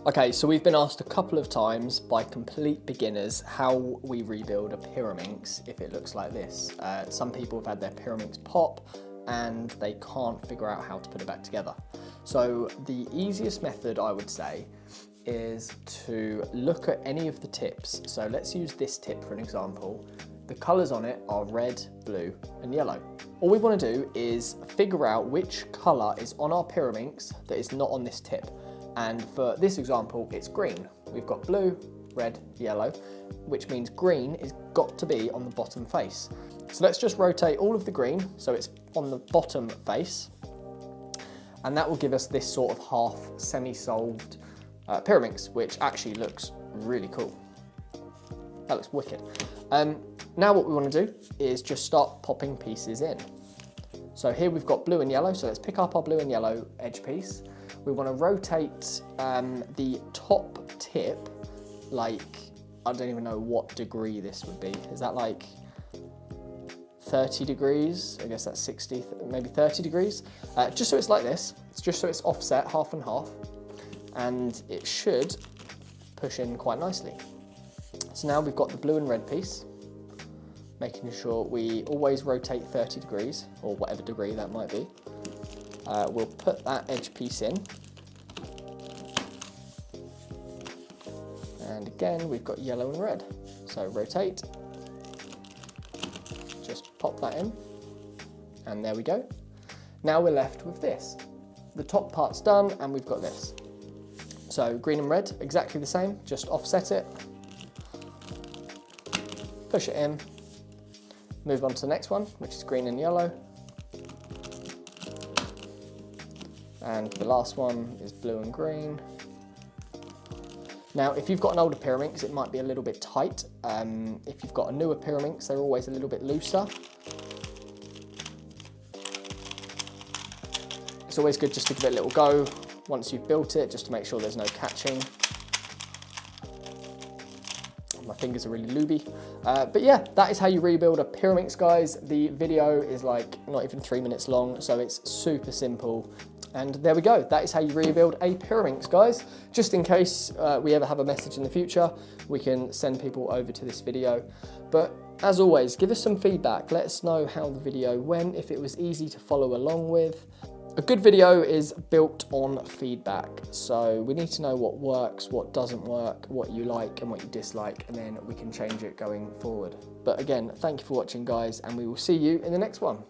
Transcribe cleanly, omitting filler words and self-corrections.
Okay, so we've been asked a couple of times by complete beginners how we rebuild a Pyraminx if it looks like this. Some people have had their Pyraminx pop and they can't figure out how to put it back together. So the easiest method, I would say, is to look at any of the tips. So let's use this tip for an example. The colours on it are red, blue and yellow. All we want to do is figure out which colour is on our Pyraminx that is not on this tip. And for this example, it's green. We've got blue, red, yellow, which means green is got to be on the bottom face. So let's just rotate all of the green so it's on the bottom face. And that will give us this sort of half semi-solved Pyraminx, which actually looks really cool. That looks wicked. Now what we want to do is just start popping pieces in. So here we've got blue and yellow, so let's pick up our blue and yellow edge piece. We want to rotate the top tip, like, I don't even know what degree this would be. Is that like 30 degrees? I guess that's 60, maybe 30 degrees. Just so it's like this, it's just so it's offset half and half, and it should push in quite nicely. So now we've got the blue and red piece, making sure we always rotate 30 degrees, or whatever degree that might be. We'll put that edge piece in. And again, we've got yellow and red. So rotate, just pop that in, and there we go. Now we're left with this. The top part's done, and we've got this. So green and red, exactly the same, just offset it, push it in, move on to the next one, which is green and yellow. And the last one is blue and green. Now, if you've got an older Pyraminx, it might be a little bit tight. If you've got a newer Pyraminx, they're always a little bit looser. It's always good just to give it a little go once you've built it, just to make sure there's no catching. My fingers are really looby. But yeah, that is how you rebuild a Pyraminx, guys. The video is like not even 3 minutes long, so it's super simple. And there we go, that is how you rebuild a Pyraminx, guys. Just in case we ever have a message in the future, we can send people over to this video. But as always, give us some feedback. Let us know how the video went, if it was easy to follow along with. A good video is built on feedback. So we need to know what works, what doesn't work, what you like and what you dislike, and then we can change it going forward. But again, thank you for watching, guys, and we will see you in the next one.